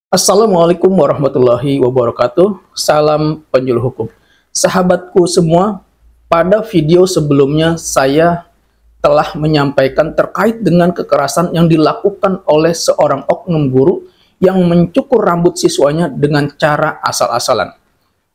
Assalamualaikum warahmatullahi wabarakatuh. Salam penjuru hukum. Sahabatku semua, pada video sebelumnya saya telah menyampaikan terkait dengan kekerasan yang dilakukan oleh seorang oknum guru yang mencukur rambut siswanya dengan cara asal-asalan.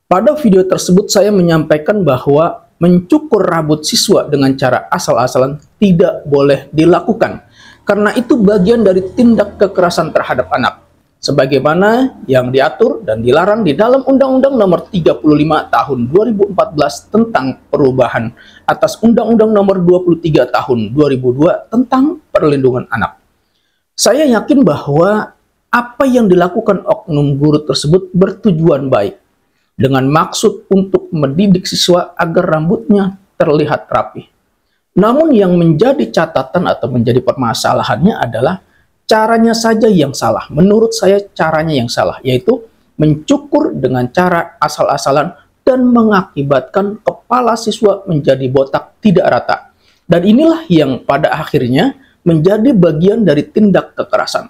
Pada video tersebut saya menyampaikan bahwa mencukur rambut siswa dengan cara asal-asalan tidak boleh dilakukan, karena itu bagian dari tindak kekerasan terhadap anak, sebagaimana yang diatur dan dilarang di dalam Undang-Undang Nomor 35 Tahun 2014 tentang perubahan atas Undang-Undang Nomor 23 Tahun 2002 tentang perlindungan anak. Saya yakin bahwa apa yang dilakukan oknum guru tersebut bertujuan baik, dengan maksud untuk mendidik siswa agar rambutnya terlihat rapi. Namun yang menjadi catatan atau menjadi permasalahannya adalah caranya saja yang salah. Menurut saya caranya yang salah, yaitu mencukur dengan cara asal-asalan dan mengakibatkan kepala siswa menjadi botak tidak rata. Dan inilah yang pada akhirnya menjadi bagian dari tindak kekerasan.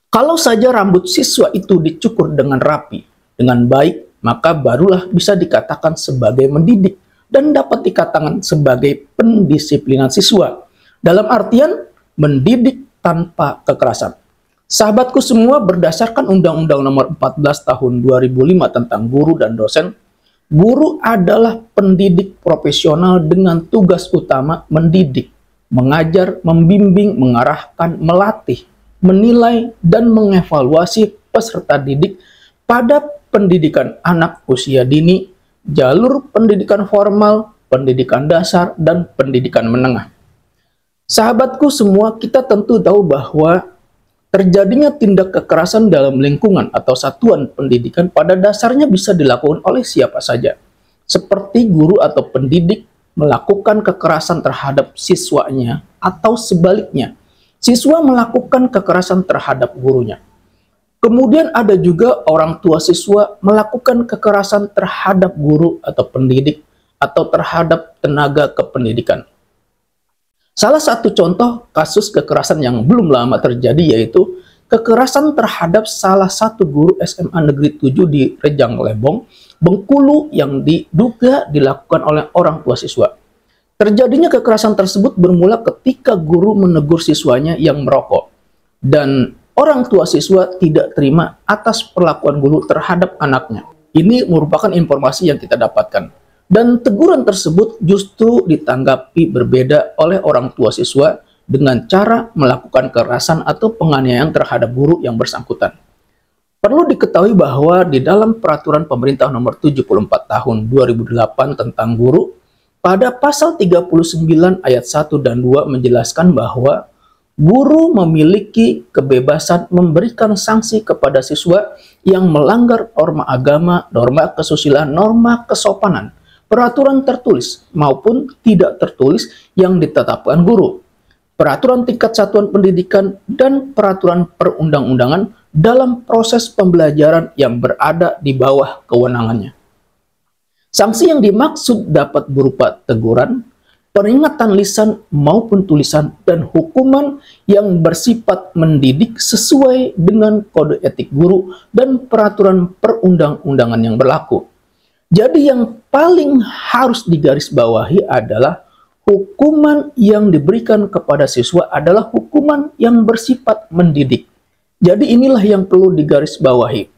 Kalau saja rambut siswa itu dicukur dengan rapi, dengan baik, maka barulah bisa dikatakan sebagai mendidik dan dapat dikatakan sebagai pendisiplinan siswa. Dalam artian mendidik tanpa kekerasan. Sahabatku semua, berdasarkan Undang-Undang Nomor 14 Tahun 2005 tentang guru dan dosen, guru adalah pendidik profesional dengan tugas utama mendidik, mengajar, membimbing, mengarahkan, melatih, menilai, dan mengevaluasi peserta didik pada pendidikan anak usia dini, jalur pendidikan formal, pendidikan dasar, dan pendidikan menengah. Sahabatku semua, kita tentu tahu bahwa terjadinya tindak kekerasan dalam lingkungan atau satuan pendidikan pada dasarnya bisa dilakukan oleh siapa saja, seperti guru atau pendidik melakukan kekerasan terhadap siswanya atau sebaliknya, siswa melakukan kekerasan terhadap gurunya. Kemudian ada juga orang tua siswa melakukan kekerasan terhadap guru atau pendidik atau terhadap tenaga kependidikan. Salah satu contoh kasus kekerasan yang belum lama terjadi yaitu kekerasan terhadap salah satu guru SMA Negeri 7 di Rejang Lebong, Bengkulu yang diduga dilakukan oleh orang tua siswa. Terjadinya kekerasan tersebut bermula ketika guru menegur siswanya yang merokok, dan orang tua siswa tidak terima atas perlakuan guru terhadap anaknya. Ini merupakan informasi yang kita dapatkan. Dan teguran tersebut justru ditanggapi berbeda oleh orang tua siswa dengan cara melakukan kekerasan atau penganiayaan terhadap guru yang bersangkutan. Perlu diketahui bahwa di dalam Peraturan Pemerintah Nomor 74 Tahun 2008 tentang guru, pada pasal 39 ayat 1 dan 2 menjelaskan bahwa guru memiliki kebebasan memberikan sanksi kepada siswa yang melanggar norma agama, norma kesusilaan, norma kesopanan, peraturan tertulis maupun tidak tertulis yang ditetapkan guru, peraturan tingkat satuan pendidikan, dan peraturan perundang-undangan dalam proses pembelajaran yang berada di bawah kewenangannya. Sanksi yang dimaksud dapat berupa teguran, peringatan lisan maupun tulisan, dan hukuman yang bersifat mendidik sesuai dengan kode etik guru dan peraturan perundang-undangan yang berlaku. Jadi yang paling harus digarisbawahi adalah hukuman yang diberikan kepada siswa adalah hukuman yang bersifat mendidik. Jadi inilah yang perlu digarisbawahi.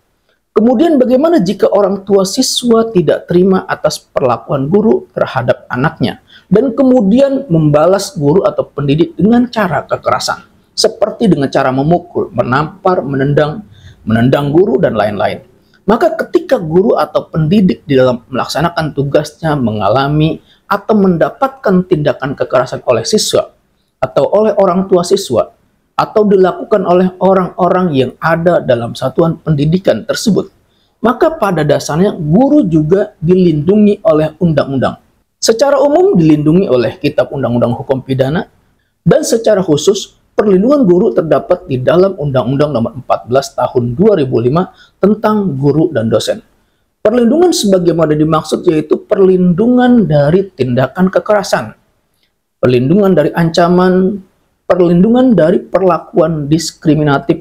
Kemudian bagaimana jika orang tua siswa tidak terima atas perlakuan guru terhadap anaknya dan kemudian membalas guru atau pendidik dengan cara kekerasan, seperti dengan cara memukul, menampar, menendang guru, dan lain-lain. Maka ketika guru atau pendidik di dalam melaksanakan tugasnya mengalami atau mendapatkan tindakan kekerasan oleh siswa atau oleh orang tua siswa atau dilakukan oleh orang-orang yang ada dalam satuan pendidikan tersebut, maka pada dasarnya guru juga dilindungi oleh undang-undang. Secara umum dilindungi oleh Kitab Undang-Undang Hukum Pidana, dan secara khusus perlindungan guru terdapat di dalam Undang-Undang Nomor 14 Tahun 2005 tentang guru dan dosen. Perlindungan sebagaimana dimaksud yaitu perlindungan dari tindakan kekerasan, perlindungan dari ancaman, perlindungan dari perlakuan diskriminatif,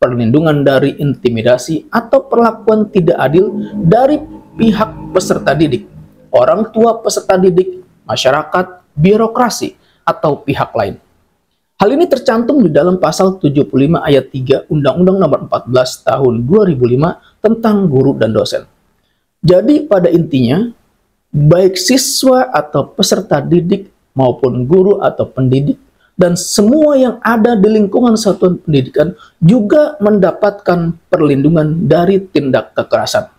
perlindungan dari intimidasi, atau perlakuan tidak adil dari pihak peserta didik, orang tua peserta didik, masyarakat, birokrasi, atau pihak lain. Hal ini tercantum di dalam pasal 75 ayat 3 Undang-Undang Nomor 14 Tahun 2005 tentang guru dan dosen. Jadi pada intinya, baik siswa atau peserta didik maupun guru atau pendidik dan semua yang ada di lingkungan satuan pendidikan juga mendapatkan perlindungan dari tindak kekerasan.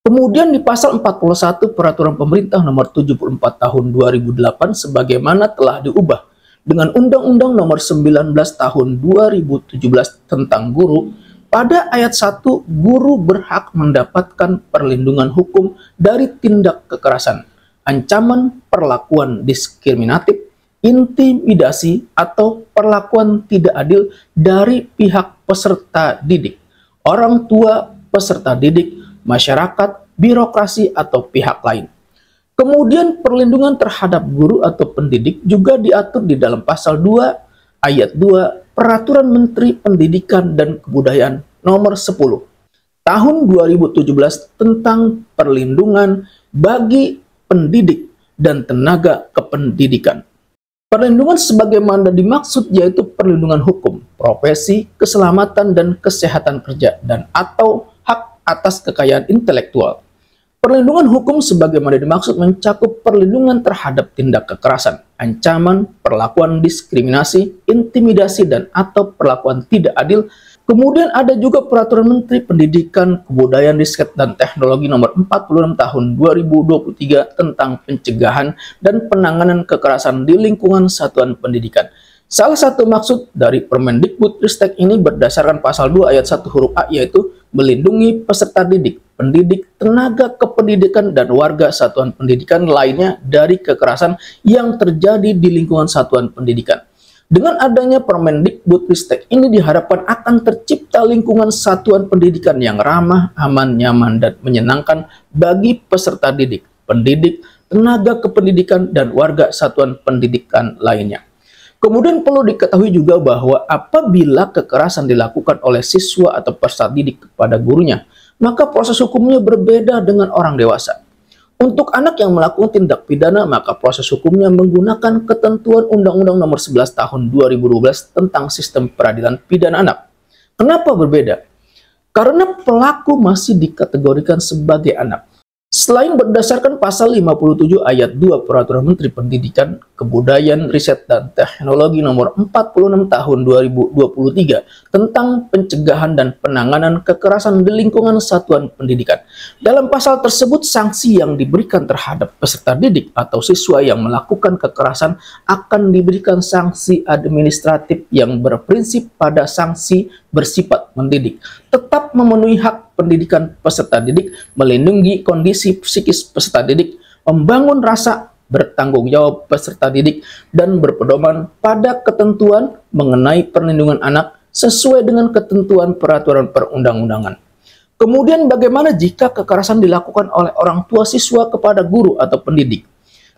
Kemudian di pasal 41 Peraturan Pemerintah Nomor 74 Tahun 2008 sebagaimana telah diubah dengan Undang-Undang Nomor 19 Tahun 2017 tentang guru, pada ayat 1 guru berhak mendapatkan perlindungan hukum dari tindak kekerasan, ancaman perlakuan diskriminatif, intimidasi, atau perlakuan tidak adil dari pihak peserta didik, orang tua peserta didik, masyarakat, birokrasi, atau pihak lain. Kemudian perlindungan terhadap guru atau pendidik juga diatur di dalam pasal 2 ayat 2 Peraturan Menteri Pendidikan dan Kebudayaan Nomor 10 Tahun 2017 tentang perlindungan bagi pendidik dan tenaga kependidikan. Perlindungan sebagaimana dimaksud yaitu perlindungan hukum, profesi, keselamatan dan kesehatan kerja, dan atau hak atas kekayaan intelektual. Perlindungan hukum sebagaimana dimaksud mencakup perlindungan terhadap tindak kekerasan, ancaman, perlakuan diskriminasi, intimidasi, dan atau perlakuan tidak adil. Kemudian ada juga Peraturan Menteri Pendidikan, Kebudayaan, Riset, dan Teknologi Nomor 46 Tahun 2023 tentang pencegahan dan penanganan kekerasan di lingkungan satuan pendidikan. Salah satu maksud dari Permendikbudristek ini berdasarkan pasal 2 ayat 1 huruf A yaitu melindungi peserta didik, pendidik, tenaga kependidikan, dan warga satuan pendidikan lainnya dari kekerasan yang terjadi di lingkungan satuan pendidikan. Dengan adanya Permendikbudristek ini diharapkan akan tercipta lingkungan satuan pendidikan yang ramah, aman, nyaman, dan menyenangkan bagi peserta didik, pendidik, tenaga kependidikan, dan warga satuan pendidikan lainnya. Kemudian perlu diketahui juga bahwa apabila kekerasan dilakukan oleh siswa atau peserta didik kepada gurunya, maka proses hukumnya berbeda dengan orang dewasa. Untuk anak yang melakukan tindak pidana, maka proses hukumnya menggunakan ketentuan Undang-Undang Nomor 11 Tahun 2012 tentang Sistem Peradilan Pidana Anak. Kenapa berbeda? Karena pelaku masih dikategorikan sebagai anak. Selain berdasarkan pasal 57 ayat 2 Peraturan Menteri Pendidikan, Kebudayaan, Riset, dan Teknologi Nomor 46 Tahun 2023 tentang pencegahan dan penanganan kekerasan di lingkungan satuan pendidikan. Dalam pasal tersebut, sanksi yang diberikan terhadap peserta didik atau siswa yang melakukan kekerasan akan diberikan sanksi administratif yang berprinsip pada sanksi bersifat mendidik, tetap memenuhi hak pendidikan peserta didik, melindungi kondisi psikis peserta didik, membangun rasa bertanggung jawab peserta didik, dan berpedoman pada ketentuan mengenai perlindungan anak sesuai dengan ketentuan peraturan perundang-undangan. Kemudian bagaimana jika kekerasan dilakukan oleh orang tua siswa kepada guru atau pendidik?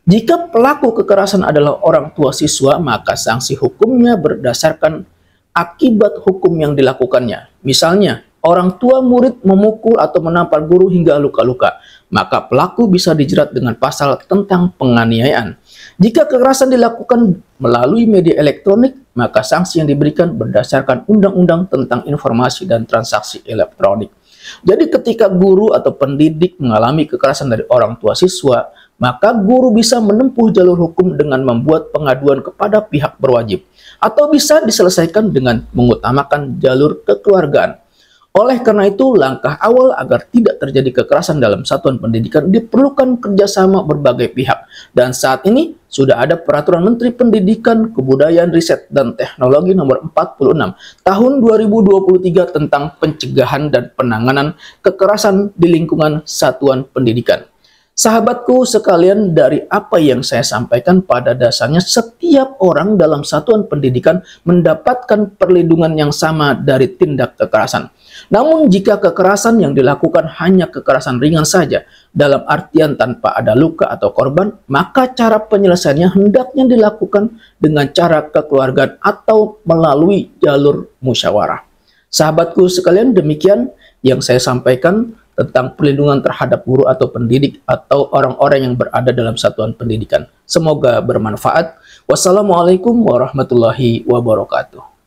Jika pelaku kekerasan adalah orang tua siswa, maka sanksi hukumnya berdasarkan akibat hukum yang dilakukannya. Misalnya, orang tua murid memukul atau menampar guru hingga luka-luka, maka pelaku bisa dijerat dengan pasal tentang penganiayaan. Jika kekerasan dilakukan melalui media elektronik, maka sanksi yang diberikan berdasarkan Undang-Undang tentang Informasi dan Transaksi Elektronik. Jadi ketika guru atau pendidik mengalami kekerasan dari orang tua siswa, maka guru bisa menempuh jalur hukum dengan membuat pengaduan kepada pihak berwajib, atau bisa diselesaikan dengan mengutamakan jalur kekeluargaan. Oleh karena itu, langkah awal agar tidak terjadi kekerasan dalam satuan pendidikan diperlukan kerjasama berbagai pihak. Dan saat ini sudah ada Peraturan Menteri Pendidikan, Kebudayaan, Riset, dan Teknologi Nomor 46 Tahun 2023 tentang pencegahan dan penanganan kekerasan di lingkungan satuan pendidikan. Sahabatku sekalian, dari apa yang saya sampaikan pada dasarnya setiap orang dalam satuan pendidikan mendapatkan perlindungan yang sama dari tindak kekerasan. Namun jika kekerasan yang dilakukan hanya kekerasan ringan saja, dalam artian tanpa ada luka atau korban, maka cara penyelesaiannya hendaknya dilakukan dengan cara kekeluargaan atau melalui jalur musyawarah. Sahabatku sekalian, demikian yang saya sampaikan tentang perlindungan terhadap guru atau pendidik atau orang-orang yang berada dalam satuan pendidikan. Semoga bermanfaat. Wassalamualaikum warahmatullahi wabarakatuh.